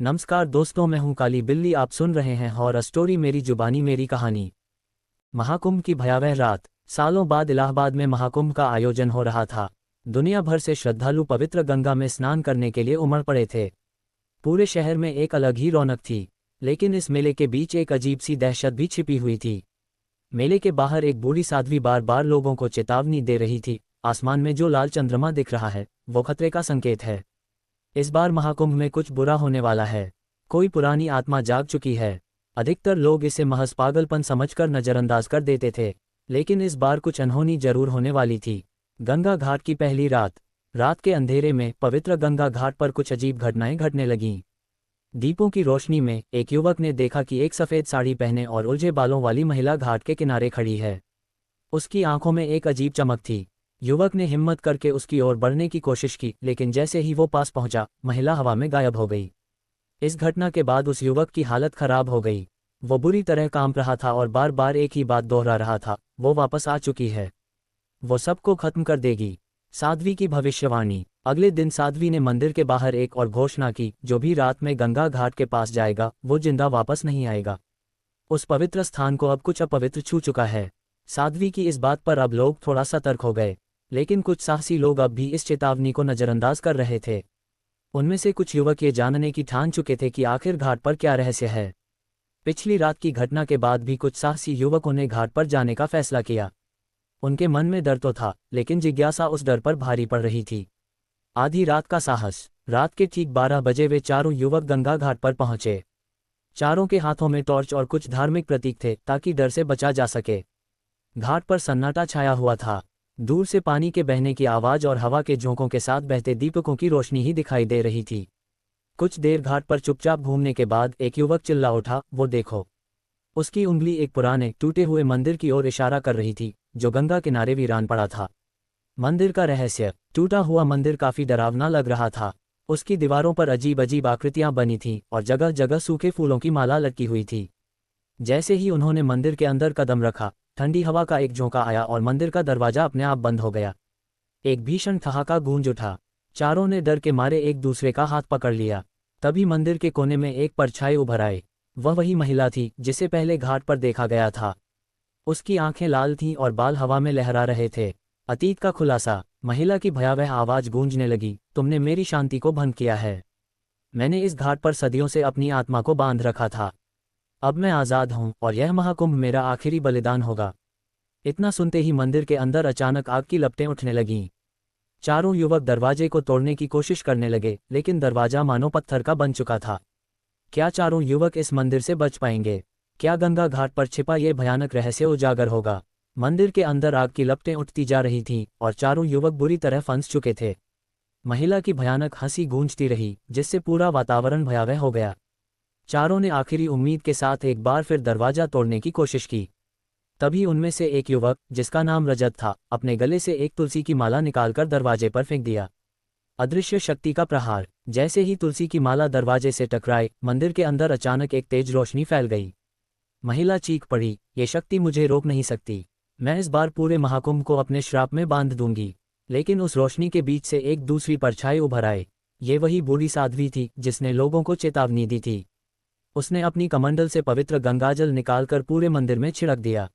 नमस्कार दोस्तों, मैं हूं काली बिल्ली। आप सुन रहे हैं हॉरर स्टोरी मेरी जुबानी मेरी कहानी। महाकुंभ की भयावह रात। सालों बाद इलाहाबाद में महाकुंभ का आयोजन हो रहा था। दुनिया भर से श्रद्धालु पवित्र गंगा में स्नान करने के लिए उमड़ पड़े थे। पूरे शहर में एक अलग ही रौनक थी। लेकिन इस मेले के बीच एक अजीब सी दहशत भी छिपी हुई थी। मेले के बाहर एक बूढ़ी साध्वी बार बार लोगों को चेतावनी दे रही थी, आसमान में जो लाल चंद्रमा दिख रहा है वो खतरे का संकेत है। इस बार महाकुंभ में कुछ बुरा होने वाला है। कोई पुरानी आत्मा जाग चुकी है। अधिकतर लोग इसे महज पागलपन समझकर नजरअंदाज कर देते थे, लेकिन इस बार कुछ अनहोनी जरूर होने वाली थी। गंगा घाट की पहली रात। रात के अंधेरे में पवित्र गंगा घाट पर कुछ अजीब घटनाएं घटने लगीं। दीपों की रोशनी में एक युवक ने देखा कि एक सफ़ेद साड़ी पहने और उलझे बालों वाली महिला घाट के किनारे खड़ी है। उसकी आंखों में एक अजीब चमक थी। युवक ने हिम्मत करके उसकी ओर बढ़ने की कोशिश की, लेकिन जैसे ही वो पास पहुंचा, महिला हवा में गायब हो गई। इस घटना के बाद उस युवक की हालत खराब हो गई। वो बुरी तरह कांप रहा था और बार बार एक ही बात दोहरा रहा था, वो वापस आ चुकी है, वो सबको खत्म कर देगी। साध्वी की भविष्यवाणी। अगले दिन साध्वी ने मंदिर के बाहर एक और घोषणा की, जो भी रात में गंगा घाट के पास जाएगा वो जिंदा वापस नहीं आएगा। उस पवित्र स्थान को अब कुछ अपवित्र छू चुका है। साध्वी की इस बात पर अब लोग थोड़ा सतर्क हो गए, लेकिन कुछ साहसी लोग अब भी इस चेतावनी को नजरअंदाज कर रहे थे। उनमें से कुछ युवक ये जानने की ठान चुके थे कि आखिर घाट पर क्या रहस्य है। पिछली रात की घटना के बाद भी कुछ साहसी युवकों ने घाट पर जाने का फैसला किया। उनके मन में डर तो था, लेकिन जिज्ञासा उस डर पर भारी पड़ रही थी। आधी रात का साहस। रात के ठीक 12 बजे वे चारों युवक गंगा घाट पर पहुंचे। चारों के हाथों में टॉर्च और कुछ धार्मिक प्रतीक थे, ताकि डर से बचा जा सके। घाट पर सन्नाटा छाया हुआ था। दूर से पानी के बहने की आवाज और हवा के झोंकों के साथ बहते दीपकों की रोशनी ही दिखाई दे रही थी। कुछ देर घाट पर चुपचाप घूमने के बाद एक युवक चिल्ला उठा, वो देखो। उसकी उंगली एक पुराने टूटे हुए मंदिर की ओर इशारा कर रही थी, जो गंगा किनारे वीरान पड़ा था। मंदिर का रहस्य। टूटा हुआ मंदिर काफी डरावना लग रहा था। उसकी दीवारों पर अजीब अजीब आकृतियां बनी थीं और जगह जगह सूखे फूलों की माला लटकी हुई थी। जैसे ही उन्होंने मंदिर के अंदर कदम रखा, ठंडी हवा का एक झोंका आया और मंदिर का दरवाजा अपने आप बंद हो गया। एक भीषण ठहाका गूंज उठा। चारों ने डर के मारे एक दूसरे का हाथ पकड़ लिया। तभी मंदिर के कोने में एक परछाई उभर आई। वह वही महिला थी जिसे पहले घाट पर देखा गया था। उसकी आंखें लाल थीं और बाल हवा में लहरा रहे थे। अतीत का खुलासा। महिला की भयावह आवाज गूंजने लगी, तुमने मेरी शांति को भंग किया है। मैंने इस घाट पर सदियों से अपनी आत्मा को बांध रखा था। अब मैं आज़ाद हूँ और यह महाकुंभ मेरा आखिरी बलिदान होगा। इतना सुनते ही मंदिर के अंदर अचानक आग की लपटें उठने लगीं। चारों युवक दरवाजे को तोड़ने की कोशिश करने लगे, लेकिन दरवाजा मानो पत्थर का बन चुका था। क्या चारों युवक इस मंदिर से बच पाएंगे? क्या गंगा घाट पर छिपा ये भयानक रहस्य उजागर होगा? मंदिर के अंदर आग की लपटें उठती जा रही थीं और चारों युवक बुरी तरह फंस चुके थे। महिला की भयानक हंसी गूंजती रही, जिससे पूरा वातावरण भयावह हो गया। चारों ने आखिरी उम्मीद के साथ एक बार फिर दरवाजा तोड़ने की कोशिश की। तभी उनमें से एक युवक, जिसका नाम रजत था, अपने गले से एक तुलसी की माला निकालकर दरवाजे पर फेंक दिया। अदृश्य शक्ति का प्रहार। जैसे ही तुलसी की माला दरवाजे से टकराई, मंदिर के अंदर अचानक एक तेज रोशनी फैल गई। महिला चीख पड़ी, ये शक्ति मुझे रोक नहीं सकती। मैं इस बार पूरे महाकुंभ को अपने श्राप में बांध दूंगी। लेकिन उस रोशनी के बीच से एक दूसरी परछाई उभर आई। ये वही बूढ़ी साध्वी थी जिसने लोगों को चेतावनी दी थी। उसने अपनी कमंडल से पवित्र गंगाजल निकालकर पूरे मंदिर में छिड़क दिया।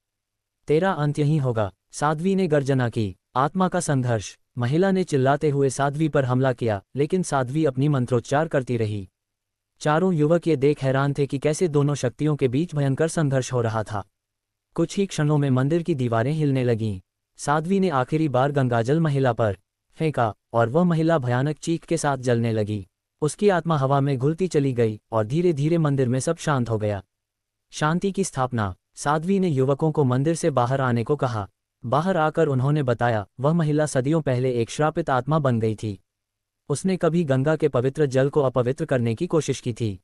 तेरा अंत यहीं होगा, साध्वी ने गर्जना की। आत्मा का संघर्ष। महिला ने चिल्लाते हुए साध्वी पर हमला किया, लेकिन साध्वी अपनी मंत्रोच्चार करती रही। चारों युवक ये देख हैरान थे कि कैसे दोनों शक्तियों के बीच भयंकर संघर्ष हो रहा था। कुछ ही क्षणों में मंदिर की दीवारें हिलने लगीं। साध्वी ने आखिरी बार गंगाजल महिला पर फेंका और वह महिला भयानक चीख के साथ जलने लगी। उसकी आत्मा हवा में घुलती चली गई और धीरे धीरे मंदिर में सब शांत हो गया। शांति की स्थापना। साध्वी ने युवकों को मंदिर से बाहर आने को कहा। बाहर आकर उन्होंने बताया, वह महिला सदियों पहले एक श्रापित आत्मा बन गई थी। उसने कभी गंगा के पवित्र जल को अपवित्र करने की कोशिश की थी।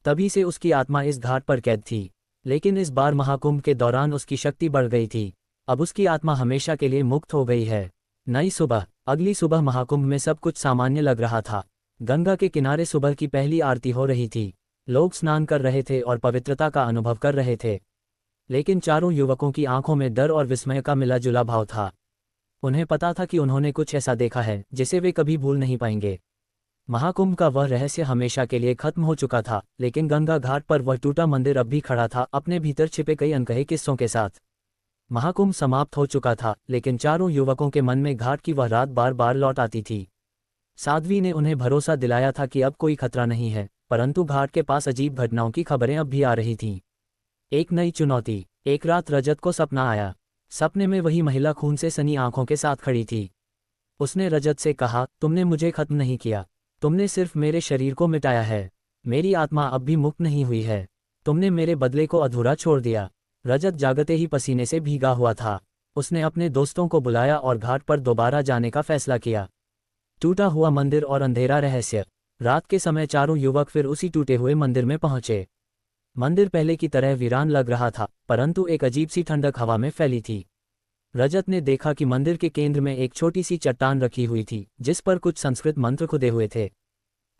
तभी से उसकी आत्मा इस घाट पर कैद थी। लेकिन इस बार महाकुंभ के दौरान उसकी शक्ति बढ़ गई थी। अब उसकी आत्मा हमेशा के लिए मुक्त हो गई है। नई सुबह। अगली सुबह महाकुंभ में सब कुछ सामान्य लग रहा था। गंगा के किनारे सुबह की पहली आरती हो रही थी। लोग स्नान कर रहे थे और पवित्रता का अनुभव कर रहे थे। लेकिन चारों युवकों की आंखों में डर और विस्मय का मिला जुला भाव था। उन्हें पता था कि उन्होंने कुछ ऐसा देखा है जिसे वे कभी भूल नहीं पाएंगे। महाकुंभ का वह रहस्य हमेशा के लिए खत्म हो चुका था, लेकिन गंगा घाट पर वह टूटा मंदिर अब भी खड़ा था, अपने भीतर छिपे कई अनकहे किस्सों के साथ। महाकुंभ समाप्त हो चुका था, लेकिन चारों युवकों के मन में घाट की वह रात बार बार लौट आती थी। साध्वी ने उन्हें भरोसा दिलाया था कि अब कोई खतरा नहीं है, परंतु घाट के पास अजीब घटनाओं की खबरें अब भी आ रही थीं। एक नई चुनौती। एक रात रजत को सपना आया। सपने में वही महिला खून से सनी आंखों के साथ खड़ी थी। उसने रजत से कहा, तुमने मुझे खत्म नहीं किया, तुमने सिर्फ मेरे शरीर को मिटाया है। मेरी आत्मा अब भी मुक्त नहीं हुई है। तुमने मेरे बदले को अधूरा छोड़ दिया। रजत जागते ही पसीने से भीगा हुआ था। उसने अपने दोस्तों को बुलाया और घाट पर दोबारा जाने का फैसला किया। टूटा हुआ मंदिर और अंधेरा रहस्य। रात के समय चारों युवक फिर उसी टूटे हुए मंदिर में पहुंचे। मंदिर पहले की तरह वीरान लग रहा था, परंतु एक अजीब सी ठंडक हवा में फैली थी। रजत ने देखा कि मंदिर के केंद्र में एक छोटी सी चट्टान रखी हुई थी, जिस पर कुछ संस्कृत मंत्र खुदे हुए थे।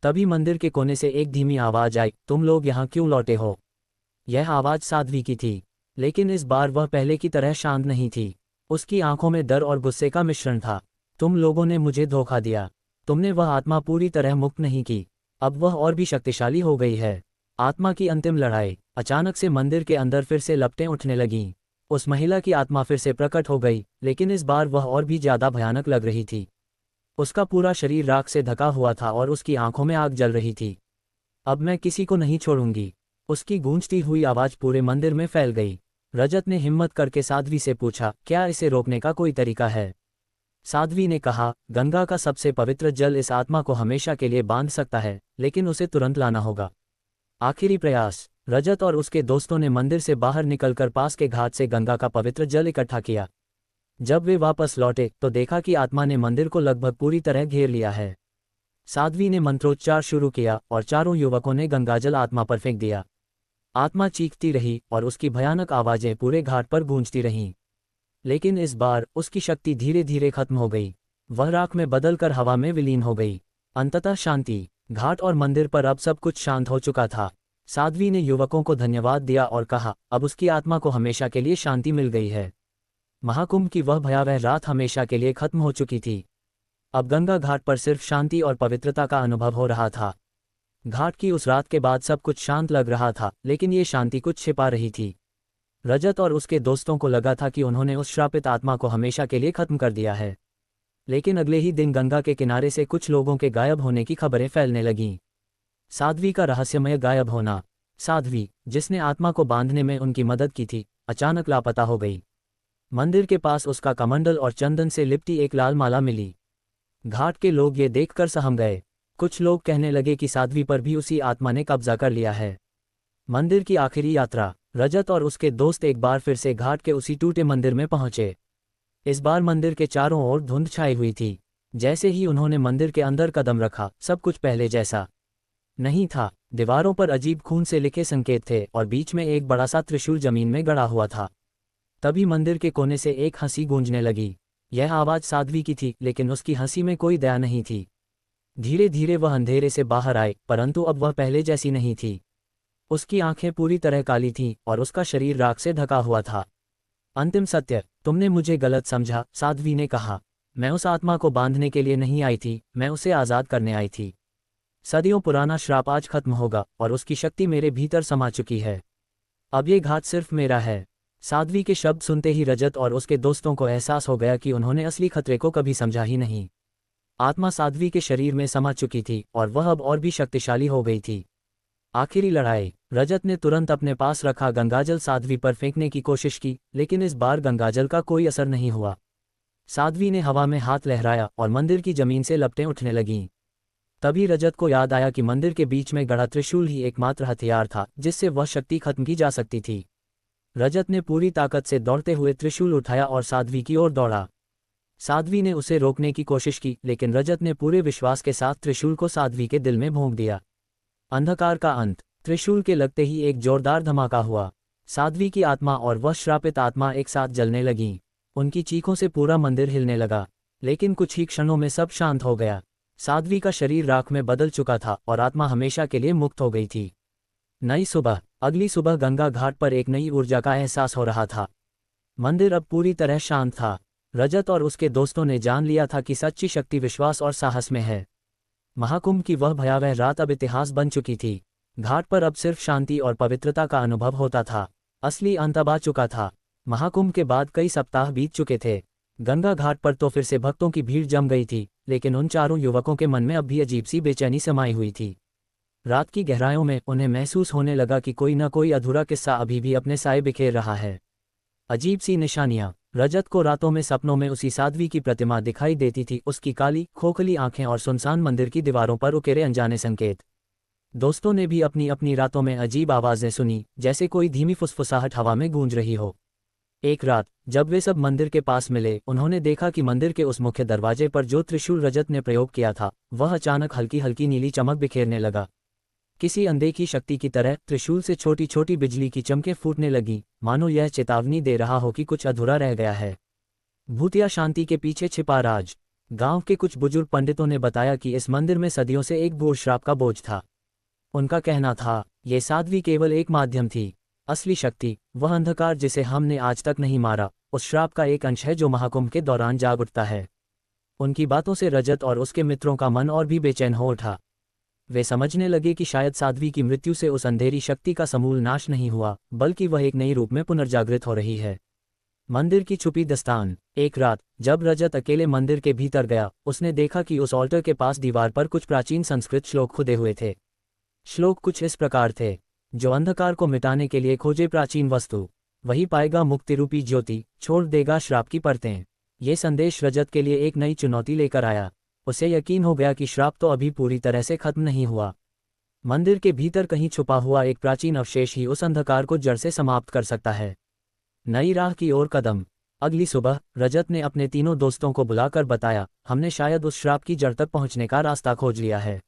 तभी मंदिर के कोने से एक धीमी आवाज आई, तुम लोग यहाँ क्यों लौटे हो? यह आवाज साध्वी की थी, लेकिन इस बार वह पहले की तरह शांत नहीं थी। उसकी आंखों में डर और गुस्से का मिश्रण था। तुम लोगों ने मुझे धोखा दिया। तुमने वह आत्मा पूरी तरह मुक्त नहीं की, अब वह और भी शक्तिशाली हो गई है। आत्मा की अंतिम लड़ाई। अचानक से मंदिर के अंदर फिर से लपटें उठने लगीं। उस महिला की आत्मा फिर से प्रकट हो गई, लेकिन इस बार वह और भी ज्यादा भयानक लग रही थी। उसका पूरा शरीर राख से ढका हुआ था और उसकी आंखों में आग जल रही थी। अब मैं किसी को नहीं छोड़ूंगी। उसकी गूंजती हुई आवाज पूरे मंदिर में फैल गई। रजत ने हिम्मत करके साध्वी से पूछा, क्या इसे रोकने का कोई तरीका है? साध्वी ने कहा, गंगा का सबसे पवित्र जल इस आत्मा को हमेशा के लिए बांध सकता है, लेकिन उसे तुरंत लाना होगा। आखिरी प्रयास। रजत और उसके दोस्तों ने मंदिर से बाहर निकलकर पास के घाट से गंगा का पवित्र जल इकट्ठा किया। जब वे वापस लौटे तो देखा कि आत्मा ने मंदिर को लगभग पूरी तरह घेर लिया है। साध्वी ने मंत्रोच्चार शुरू किया और चारों युवकों ने गंगाजल आत्मा पर फेंक दिया। आत्मा चीखती रही और उसकी भयानक आवाजें पूरे घाट पर गूंजती रहीं। लेकिन इस बार उसकी शक्ति धीरे धीरे खत्म हो गई। वह राख में बदलकर हवा में विलीन हो गई। अंततः शांति। घाट और मंदिर पर अब सब कुछ शांत हो चुका था। साध्वी ने युवकों को धन्यवाद दिया और कहा, अब उसकी आत्मा को हमेशा के लिए शांति मिल गई है। महाकुंभ की वह भयावह रात हमेशा के लिए खत्म हो चुकी थी। अब गंगा घाट पर सिर्फ शांति और पवित्रता का अनुभव हो रहा था। घाट की उस रात के बाद सब कुछ शांत लग रहा था, लेकिन ये शांति कुछ छिपा रही थी। रजत और उसके दोस्तों को लगा था कि उन्होंने उस श्रापित आत्मा को हमेशा के लिए खत्म कर दिया है। लेकिन अगले ही दिन गंगा के किनारे से कुछ लोगों के गायब होने की खबरें फैलने लगीं। साध्वी का रहस्यमय गायब होना। साध्वी, जिसने आत्मा को बांधने में उनकी मदद की थी, अचानक लापता हो गई। मंदिर के पास उसका कमंडल और चंदन से लिपटी एक लाल माला मिली। घाट के लोग ये देखकर सहम गए। कुछ लोग कहने लगे कि साध्वी पर भी उसी आत्मा ने कब्जा कर लिया है। मंदिर की आखिरी यात्रा। रजत और उसके दोस्त एक बार फिर से घाट के उसी टूटे मंदिर में पहुंचे। इस बार मंदिर के चारों ओर धुंध छाई हुई थी। जैसे ही उन्होंने मंदिर के अंदर कदम रखा, सब कुछ पहले जैसा नहीं था। दीवारों पर अजीब खून से लिखे संकेत थे और बीच में एक बड़ा सा त्रिशूल जमीन में गड़ा हुआ था। तभी मंदिर के कोने से एक हंसी गूंजने लगी। यह आवाज साध्वी की थी, लेकिन उसकी हंसी में कोई दया नहीं थी। धीरे धीरे वह अंधेरे से बाहर आए, परंतु अब वह पहले जैसी नहीं थी। उसकी आंखें पूरी तरह काली थीं और उसका शरीर राख से ढका हुआ था। अंतिम सत्य। तुमने मुझे गलत समझा, साध्वी ने कहा। मैं उस आत्मा को बांधने के लिए नहीं आई थी, मैं उसे आज़ाद करने आई थी। सदियों पुराना श्राप आज खत्म होगा और उसकी शक्ति मेरे भीतर समा चुकी है। अब ये घाट सिर्फ मेरा है। साध्वी के शब्द सुनते ही रजत और उसके दोस्तों को एहसास हो गया कि उन्होंने असली खतरे को कभी समझा ही नहीं। आत्मा साध्वी के शरीर में समा चुकी थी और वह अब और भी शक्तिशाली हो गई थी। आखिरी लड़ाई। रजत ने तुरंत अपने पास रखा गंगाजल साध्वी पर फेंकने की कोशिश की, लेकिन इस बार गंगाजल का कोई असर नहीं हुआ। साध्वी ने हवा में हाथ लहराया और मंदिर की जमीन से लपटें उठने लगीं। तभी रजत को याद आया कि मंदिर के बीच में गड़ा त्रिशूल ही एकमात्र हथियार था जिससे वह शक्ति खत्म की जा सकती थी। रजत ने पूरी ताकत से दौड़ते हुए त्रिशूल उठाया और साध्वी की ओर दौड़ा। साध्वी ने उसे रोकने की कोशिश की, लेकिन रजत ने पूरे विश्वास के साथ त्रिशूल को साध्वी के दिल में भोंक दिया। अंधकार का अंत। त्रिशूल के लगते ही एक जोरदार धमाका हुआ। साध्वी की आत्मा और वह श्रापित आत्मा एक साथ जलने लगीं। उनकी चीखों से पूरा मंदिर हिलने लगा, लेकिन कुछ ही क्षणों में सब शांत हो गया। साध्वी का शरीर राख में बदल चुका था और आत्मा हमेशा के लिए मुक्त हो गई थी। नई सुबह। अगली सुबह गंगा घाट पर एक नई ऊर्जा का एहसास हो रहा था। मंदिर अब पूरी तरह शांत था। रजत और उसके दोस्तों ने जान लिया था कि सच्ची शक्ति विश्वास और साहस में है। महाकुंभ की वह भयावह रात अब इतिहास बन चुकी थी। घाट पर अब सिर्फ शांति और पवित्रता का अनुभव होता था। असली अंत अब आ चुका था। महाकुंभ के बाद कई सप्ताह बीत चुके थे। गंगा घाट पर तो फिर से भक्तों की भीड़ जम गई थी, लेकिन उन चारों युवकों के मन में अब भी अजीब सी बेचैनी समाई हुई थी। रात की गहराइयों में उन्हें महसूस होने लगा कि कोई न कोई अधूरा किस्सा अभी भी अपने साए बिखेर रहा है। अजीब सी निशानियां। रजत को रातों में सपनों में उसी साध्वी की प्रतिमा दिखाई देती थी, उसकी काली खोखली आंखें और सुनसान मंदिर की दीवारों पर उकेरे अनजाने संकेत। दोस्तों ने भी अपनी अपनी रातों में अजीब आवाजें सुनी, जैसे कोई धीमी फुसफुसाहट हवा में गूंज रही हो। एक रात जब वे सब मंदिर के पास मिले, उन्होंने देखा कि मंदिर के उस मुख्य दरवाजे पर जो त्रिशूल रजत ने प्रयोग किया था, वह अचानक हल्की हल्की नीली चमक बिखेरने लगा। किसी अनदेखी शक्ति की तरह त्रिशूल से छोटी छोटी बिजली की चमकें फूटने लगी, मानो यह चेतावनी दे रहा हो कि कुछ अधूरा रह गया है। भूतिया शांति के पीछे छिपा राज। गांव के कुछ बुजुर्ग पंडितों ने बताया कि इस मंदिर में सदियों से एक घोर श्राप का बोझ था। उनका कहना था, ये साध्वी केवल एक माध्यम थी। असली शक्ति, वह अंधकार जिसे हमने आज तक नहीं मारा, उस श्राप का एक अंश है जो महाकुंभ के दौरान जाग उठता है। उनकी बातों से रजत और उसके मित्रों का मन और भी बेचैन हो उठा। वे समझने लगे कि शायद साध्वी की मृत्यु से उस अंधेरी शक्ति का समूल नाश नहीं हुआ, बल्कि वह एक नई रूप में पुनर्जागृत हो रही है। मंदिर की छुपी दस्तान। एक रात जब रजत अकेले मंदिर के भीतर गया, उसने देखा कि उस ऑल्टर के पास दीवार पर कुछ प्राचीन संस्कृत श्लोक खुदे हुए थे। श्लोक कुछ इस प्रकार थे, जो अंधकार को मिटाने के लिए खोजे प्राचीन वस्तु, वही पाएगा मुक्ति रूपी ज्योति, छोड़ देगा श्राप की परतें। ये संदेश रजत के लिए एक नई चुनौती लेकर आया। उसे यकीन हो गया कि श्राप तो अभी पूरी तरह से खत्म नहीं हुआ। मंदिर के भीतर कहीं छुपा हुआ एक प्राचीन अवशेष ही उस अंधकार को जड़ से समाप्त कर सकता है। नई राह की ओर कदम। अगली सुबह रजत ने अपने तीनों दोस्तों को बुलाकर बताया, हमने शायद उस श्राप की जड़ तक पहुंचने का रास्ता खोज लिया है।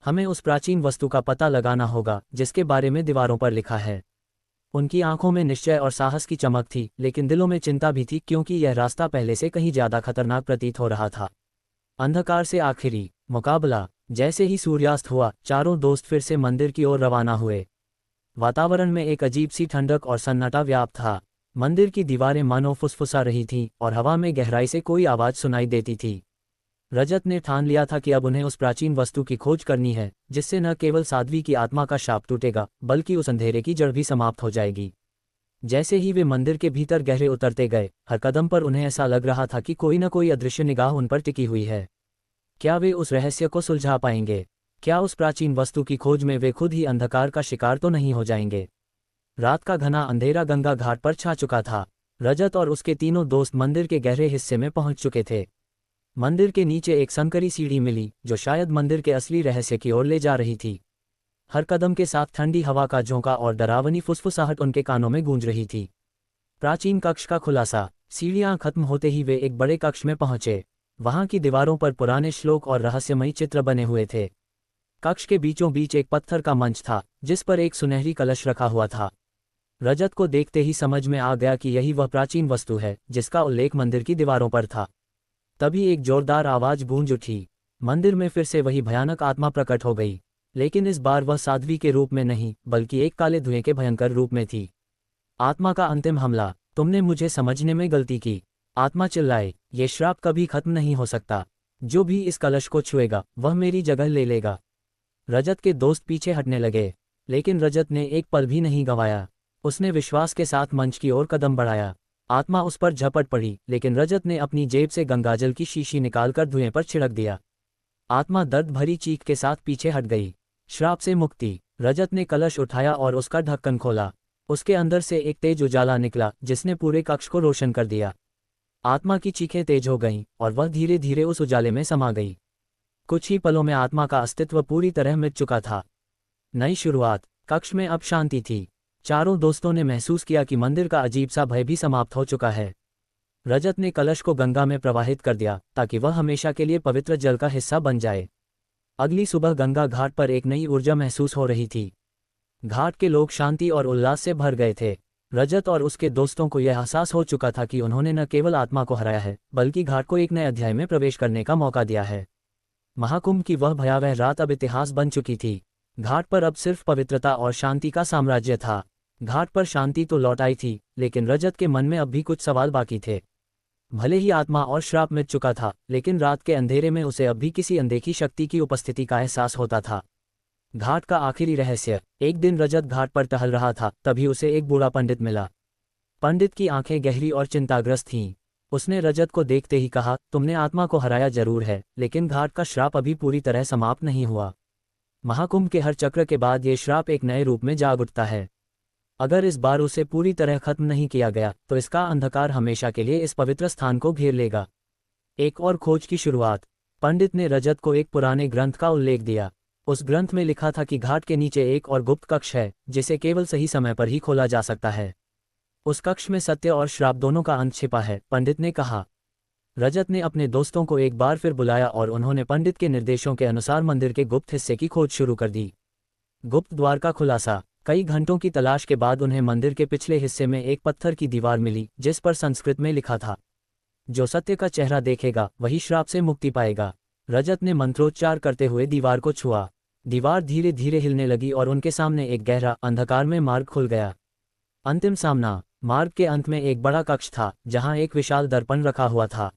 हमें उस प्राचीन वस्तु का पता लगाना होगा जिसके बारे में दीवारों पर लिखा है। उनकी आंखों में निश्चय और साहस की चमक थी, लेकिन दिलों में चिंता भी थी, क्योंकि यह रास्ता पहले से कहीं ज्यादा खतरनाक प्रतीत हो रहा था। अंधकार से आखिरी मुकाबला। जैसे ही सूर्यास्त हुआ, चारों दोस्त फिर से मंदिर की ओर रवाना हुए। वातावरण में एक अजीब सी ठंडक और सन्नाटा व्याप्त था। मंदिर की दीवारें मानो फुसफुसा रही थीं और हवा में गहराई से कोई आवाज सुनाई देती थी। रजत ने ठान लिया था कि अब उन्हें उस प्राचीन वस्तु की खोज करनी है, जिससे न केवल साध्वी की आत्मा का शाप टूटेगा, बल्कि उस अंधेरे की जड़ भी समाप्त हो जाएगी। जैसे ही वे मंदिर के भीतर गहरे उतरते गए, हर कदम पर उन्हें ऐसा लग रहा था कि कोई न कोई अदृश्य निगाह उन पर टिकी हुई है। क्या वे उस रहस्य को सुलझा पाएंगे? क्या उस प्राचीन वस्तु की खोज में वे खुद ही अंधकार का शिकार तो नहीं हो जाएंगे? रात का घना अंधेरा गंगा घाट पर छा चुका था। रजत और उसके तीनों दोस्त मंदिर के गहरे हिस्से में पहुंच चुके थे। मंदिर के नीचे एक संकरी सीढ़ी मिली, जो शायद मंदिर के असली रहस्य की ओर ले जा रही थी। हर कदम के साथ ठंडी हवा का झोंका और डरावनी फुसफुसाहट उनके कानों में गूंज रही थी। प्राचीन कक्ष का खुलासा। सीढ़ियां खत्म होते ही वे एक बड़े कक्ष में पहुंचे। वहां की दीवारों पर पुराने श्लोक और रहस्यमयी चित्र बने हुए थे। कक्ष के बीचों बीच एक पत्थर का मंच था, जिस पर एक सुनहरी कलश रखा हुआ था। रजत को देखते ही समझ में आ गया कि यही वह प्राचीन वस्तु है जिसका उल्लेख मंदिर की दीवारों पर था। तभी एक जोरदार आवाज गूंज उठी। मंदिर में फिर से वही भयानक आत्मा प्रकट हो गई, लेकिन इस बार वह साध्वी के रूप में नहीं, बल्कि एक काले धुएं के भयंकर रूप में थी। आत्मा का अंतिम हमला। तुमने मुझे समझने में गलती की। आत्मा चिल्लाए, ये श्राप कभी खत्म नहीं हो सकता। जो भी इस कलश को छुएगा, वह मेरी जगह ले लेगा। रजत के दोस्त पीछे हटने लगे, लेकिन रजत ने एक पल भी नहीं गंवाया। उसने विश्वास के साथ मंच की ओर कदम बढ़ाया। आत्मा उस पर झपट पड़ी, लेकिन रजत ने अपनी जेब से गंगाजल की शीशी निकालकर धुएं पर छिड़क दिया। आत्मा दर्द भरी चीख के साथ पीछे हट गई। श्राप से मुक्ति। रजत ने कलश उठाया और उसका ढक्कन खोला। उसके अंदर से एक तेज उजाला निकला, जिसने पूरे कक्ष को रोशन कर दिया। आत्मा की चीखें तेज हो गईं और वह धीरे धीरे उस उजाले में समा गई। कुछ ही पलों में आत्मा का अस्तित्व पूरी तरह मिट चुका था। नई शुरुआत। कक्ष में अब शांति थी। चारों दोस्तों ने महसूस किया कि मंदिर का अजीब सा भय भी समाप्त हो चुका है। रजत ने कलश को गंगा में प्रवाहित कर दिया, ताकि वह हमेशा के लिए पवित्र जल का हिस्सा बन जाए। अगली सुबह गंगा घाट पर एक नई ऊर्जा महसूस हो रही थी। घाट के लोग शांति और उल्लास से भर गए थे। रजत और उसके दोस्तों को यह एहसास हो चुका था कि उन्होंने न केवल आत्मा को हराया है, बल्कि घाट को एक नए अध्याय में प्रवेश करने का मौका दिया है। महाकुंभ की वह भयावह रात अब इतिहास बन चुकी थी। घाट पर अब सिर्फ पवित्रता और शांति का साम्राज्य था। घाट पर शांति तो लौट आई थी, लेकिन रजत के मन में अब भी कुछ सवाल बाकी थे। भले ही आत्मा और श्राप मिट चुका था, लेकिन रात के अंधेरे में उसे अब भी किसी अनदेखी शक्ति की उपस्थिति का एहसास होता था। घाट का आखिरी रहस्य। एक दिन रजत घाट पर टहल रहा था, तभी उसे एक बूढ़ा पंडित मिला। पंडित की आंखें गहरी और चिंताग्रस्त थीं। उसने रजत को देखते ही कहा, तुमने आत्मा को हराया जरूर है, लेकिन घाट का श्राप अभी पूरी तरह समाप्त नहीं हुआ। महाकुंभ के हर चक्र के बाद ये श्राप एक नए रूप में जाग उठता है। अगर इस बार उसे पूरी तरह खत्म नहीं किया गया तो इसका अंधकार हमेशा के लिए इस पवित्र स्थान को घेर लेगा। एक और खोज की शुरुआत। पंडित ने रजत को एक पुराने ग्रंथ का उल्लेख दिया। उस ग्रंथ में लिखा था कि घाट के नीचे एक और गुप्त कक्ष है, जिसे केवल सही समय पर ही खोला जा सकता है। उस कक्ष में सत्य और श्राप दोनों का अंत छिपा है, पंडित ने कहा। रजत ने अपने दोस्तों को एक बार फिर बुलाया और उन्होंने पंडित के निर्देशों के अनुसार मंदिर के गुप्त हिस्से की खोज शुरू कर दी। गुप्त द्वार का खुलासा। कई घंटों की तलाश के बाद उन्हें मंदिर के पिछले हिस्से में एक पत्थर की दीवार मिली, जिस पर संस्कृत में लिखा था, जो सत्य का चेहरा देखेगा वही श्राप से मुक्ति पाएगा। रजत ने मंत्रोच्चार करते हुए दीवार को छुआ। दीवार धीरे धीरे हिलने लगी और उनके सामने एक गहरा अंधकार में मार्ग खुल गया। अंतिम सामना। मार्ग के अंत में एक बड़ा कक्ष था, जहां एक विशाल दर्पण रखा हुआ था।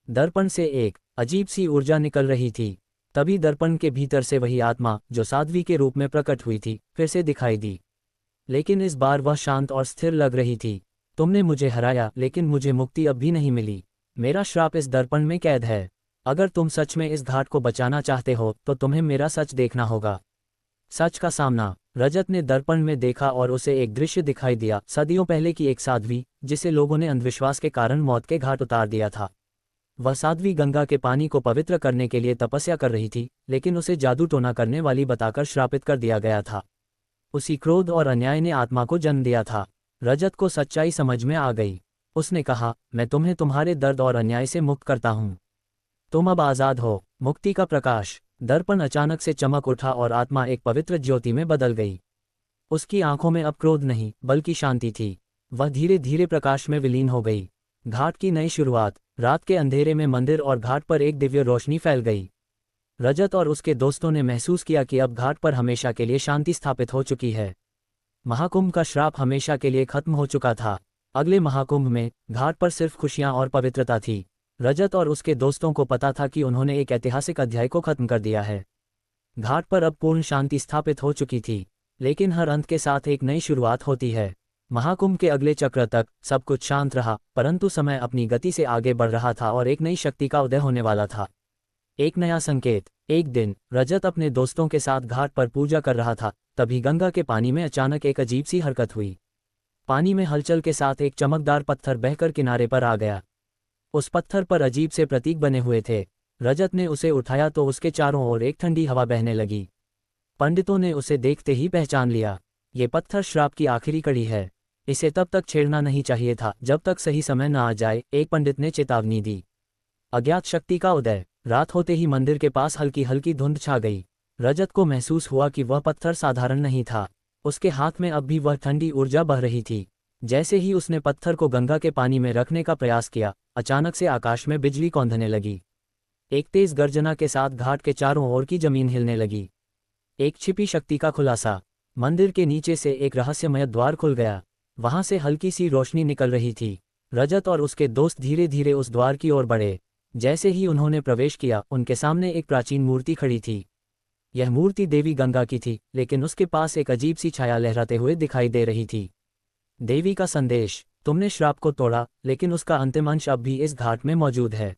दर्पण से एक अजीब सी ऊर्जा निकल रही थी। तभी दर्पण के भीतर से वही आत्मा जो साध्वी के रूप में प्रकट हुई थी, फिर से दिखाई दी। लेकिन इस बार वह शांत और स्थिर लग रही थी। तुमने मुझे हराया, लेकिन मुझे मुक्ति अब भी नहीं मिली। मेरा श्राप इस दर्पण में कैद है। अगर तुम सच में इस घाट को बचाना चाहते हो तो तुम्हें मेरा सच देखना होगा। सच का सामना। रजत ने दर्पण में देखा और उसे एक दृश्य दिखाई दिया। सदियों पहले की एक साध्वी, जिसे लोगों ने अंधविश्वास के कारण मौत के घाट उतार दिया था। वह साध्वी गंगा के पानी को पवित्र करने के लिए तपस्या कर रही थी, लेकिन उसे जादू टोना करने वाली बताकर श्रापित कर दिया गया था। उसी क्रोध और अन्याय ने आत्मा को जन्म दिया था। रजत को सच्चाई समझ में आ गई। उसने कहा, मैं तुम्हें तुम्हारे दर्द और अन्याय से मुक्त करता हूँ। तुम अब आज़ाद हो। मुक्ति का प्रकाश। दर्पण अचानक से चमक उठा और आत्मा एक पवित्र ज्योति में बदल गई। उसकी आंखों में अब क्रोध नहीं, बल्कि शांति थी। वह धीरे धीरे प्रकाश में विलीन हो गई। घाट की नई शुरुआत। रात के अंधेरे में मंदिर और घाट पर एक दिव्य रोशनी फैल गई। रजत और उसके दोस्तों ने महसूस किया कि अब घाट पर हमेशा के लिए शांति स्थापित हो चुकी है। महाकुंभ का श्राप हमेशा के लिए खत्म हो चुका था। अगले महाकुंभ में घाट पर सिर्फ खुशियां और पवित्रता थी। रजत और उसके दोस्तों को पता था कि उन्होंने एक ऐतिहासिक अध्याय को खत्म कर दिया है। घाट पर अब पूर्ण शांति स्थापित हो चुकी थी, लेकिन हर अंत के साथ एक नई शुरुआत होती है। महाकुंभ के अगले चक्र तक सब कुछ शांत रहा, परंतु समय अपनी गति से आगे बढ़ रहा था और एक नई शक्ति का उदय होने वाला था। एक नया संकेत। एक दिन रजत अपने दोस्तों के साथ घाट पर पूजा कर रहा था, तभी गंगा के पानी में अचानक एक अजीब सी हरकत हुई। पानी में हलचल के साथ एक चमकदार पत्थर बहकर किनारे पर आ गया। उस पत्थर पर अजीब से प्रतीक बने हुए थे। रजत ने उसे उठाया तो उसके चारों ओर एक ठंडी हवा बहने लगी। पंडितों ने उसे देखते ही पहचान लिया। ये पत्थर श्राप की आखिरी कड़ी है। इसे तब तक छेड़ना नहीं चाहिए था जब तक सही समय न आ जाए, एक पंडित ने चेतावनी दी। अज्ञात शक्ति का उदय। रात होते ही मंदिर के पास हल्की हल्की धुंध छा गई। रजत को महसूस हुआ कि वह पत्थर साधारण नहीं था। उसके हाथ में अब भी वह ठंडी ऊर्जा बह रही थी। जैसे ही उसने पत्थर को गंगा के पानी में रखने का प्रयास किया, अचानक से आकाश में बिजली कौंधने लगी। एक तेज गर्जना के साथ घाट के चारों ओर की जमीन हिलने लगी। एक छिपी शक्ति का खुलासा। मंदिर के नीचे से एक रहस्यमय द्वार खुल गया। वहां से हल्की सी रोशनी निकल रही थी। रजत और उसके दोस्त धीरे धीरे उस द्वार की ओर बढ़े। जैसे ही उन्होंने प्रवेश किया, उनके सामने एक प्राचीन मूर्ति खड़ी थी। यह मूर्ति देवी गंगा की थी, लेकिन उसके पास एक अजीब सी छाया लहराते हुए दिखाई दे रही थी। देवी का संदेश। तुमने श्राप को तोड़ा, लेकिन उसका अंतिम अंश अब भी इस घाट में मौजूद है।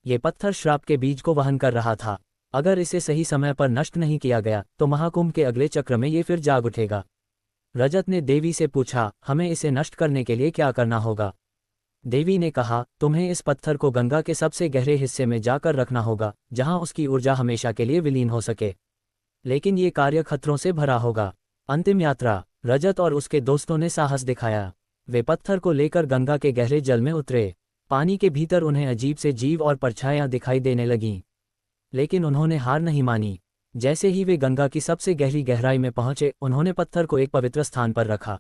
ये पत्थर श्राप के बीज को वहन कर रहा था। अगर इसे सही समय पर नष्ट नहीं किया गया तो महाकुंभ के अगले चक्र में ये फिर जाग उठेगा। रजत ने देवी से पूछा, हमें इसे नष्ट करने के लिए क्या करना होगा? देवी ने कहा, तुम्हें इस पत्थर को गंगा के सबसे गहरे हिस्से में जाकर रखना होगा, जहां उसकी ऊर्जा हमेशा के लिए विलीन हो सके। लेकिन ये कार्य खतरों से भरा होगा। अंतिम यात्रा। रजत और उसके दोस्तों ने साहस दिखाया। वे पत्थर को लेकर गंगा के गहरे जल में उतरे। पानी के भीतर उन्हें अजीब से जीव और परछाइयां दिखाई देने लगीं। लेकिन उन्होंने हार नहीं मानी। जैसे ही वे गंगा की सबसे गहरी गहराई में पहुंचे, उन्होंने पत्थर को एक पवित्र स्थान पर रखा।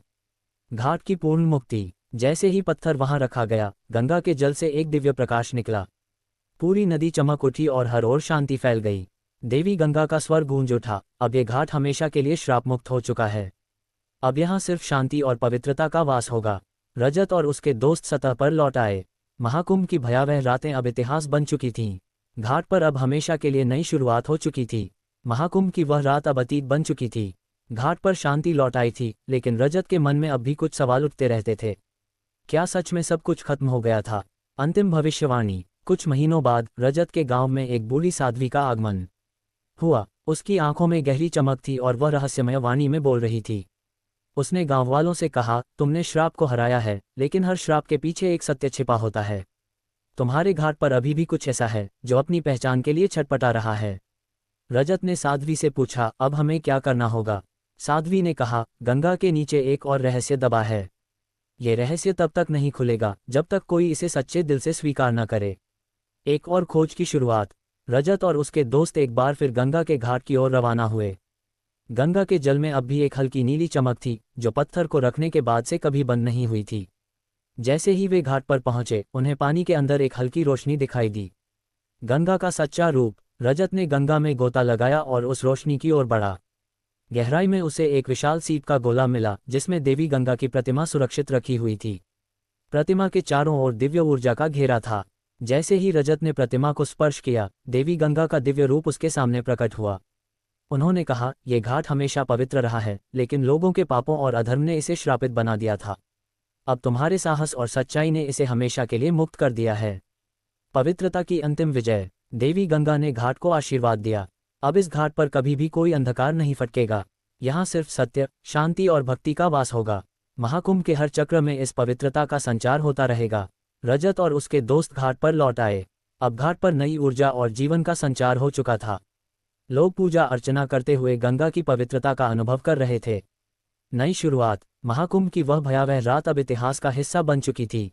घाट की पूर्ण मुक्ति। जैसे ही पत्थर वहां रखा गया, गंगा के जल से एक दिव्य प्रकाश निकला। पूरी नदी चमक उठी और हर ओर शांति फैल गई। देवी गंगा का स्वर गूंज उठा, अब ये घाट हमेशा के लिए श्राप मुक्त हो चुका है। अब यहाँ सिर्फ शांति और पवित्रता का वास होगा। रजत और उसके दोस्त सतह पर लौट आए। महाकुंभ की भयावह रातें अब इतिहास बन चुकी थीं। घाट पर अब हमेशा के लिए नई शुरुआत हो चुकी थी। महाकुंभ की वह रात अब अतीत बन चुकी थी। घाट पर शांति लौट आई थी, लेकिन रजत के मन में अब भी कुछ सवाल उठते रहते थे। क्या सच में सब कुछ खत्म हो गया था? अंतिम भविष्यवाणी। कुछ महीनों बाद रजत के गांव में एक बूढ़ी साध्वी का आगमन हुआ। उसकी आंखों में गहरी चमक थी और वह रहस्यमय वाणी में बोल रही थी। उसने गांव वालों से कहा, तुमने श्राप को हराया है, लेकिन हर श्राप के पीछे एक सत्य छिपा होता है। तुम्हारे घाट पर अभी भी कुछ ऐसा है जो अपनी पहचान के लिए छटपटा रहा है। रजत ने साध्वी से पूछा, अब हमें क्या करना होगा? साध्वी ने कहा, गंगा के नीचे एक और रहस्य दबा है। ये रहस्य तब तक नहीं खुलेगा जब तक कोई इसे सच्चे दिल से स्वीकार न करे। एक और खोज की शुरुआत। रजत और उसके दोस्त एक बार फिर गंगा के घाट की ओर रवाना हुए। गंगा के जल में अब भी एक हल्की नीली चमक थी, जो पत्थर को रखने के बाद से कभी बंद नहीं हुई थी। जैसे ही वे घाट पर पहुंचे, उन्हें पानी के अंदर एक हल्की रोशनी दिखाई दी। गंगा का सच्चा रूप। रजत ने गंगा में गोता लगाया और उस रोशनी की ओर बढ़ा। गहराई में उसे एक विशाल सीप का गोला मिला, जिसमें देवी गंगा की प्रतिमा सुरक्षित रखी हुई थी। प्रतिमा के चारों ओर दिव्य ऊर्जा का घेरा था। जैसे ही रजत ने प्रतिमा को स्पर्श किया, देवी गंगा का दिव्य रूप उसके सामने प्रकट हुआ। उन्होंने कहा, यह घाट हमेशा पवित्र रहा है, लेकिन लोगों के पापों और अधर्म ने इसे श्रापित बना दिया था। अब तुम्हारे साहस और सच्चाई ने इसे हमेशा के लिए मुक्त कर दिया है। पवित्रता की अंतिम विजय। देवी गंगा ने घाट को आशीर्वाद दिया। अब इस घाट पर कभी भी कोई अंधकार नहीं फटकेगा। यहाँ सिर्फ सत्य, शांति और भक्ति का वास होगा। महाकुंभ के हर चक्र में इस पवित्रता का संचार होता रहेगा। रजत और उसके दोस्त घाट पर लौट आए। अब घाट पर नई ऊर्जा और जीवन का संचार हो चुका था। लोग पूजा अर्चना करते हुए गंगा की पवित्रता का अनुभव कर रहे थे। नई शुरुआत। महाकुंभ की वह भयावह रात अब इतिहास का हिस्सा बन चुकी थी।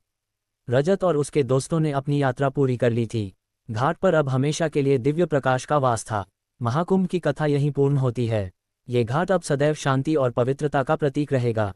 रजत और उसके दोस्तों ने अपनी यात्रा पूरी कर ली थी। घाट पर अब हमेशा के लिए दिव्य प्रकाश का वास था। महाकुंभ की कथा यहीं पूर्ण होती है। ये घाट अब सदैव शांति और पवित्रता का प्रतीक रहेगा।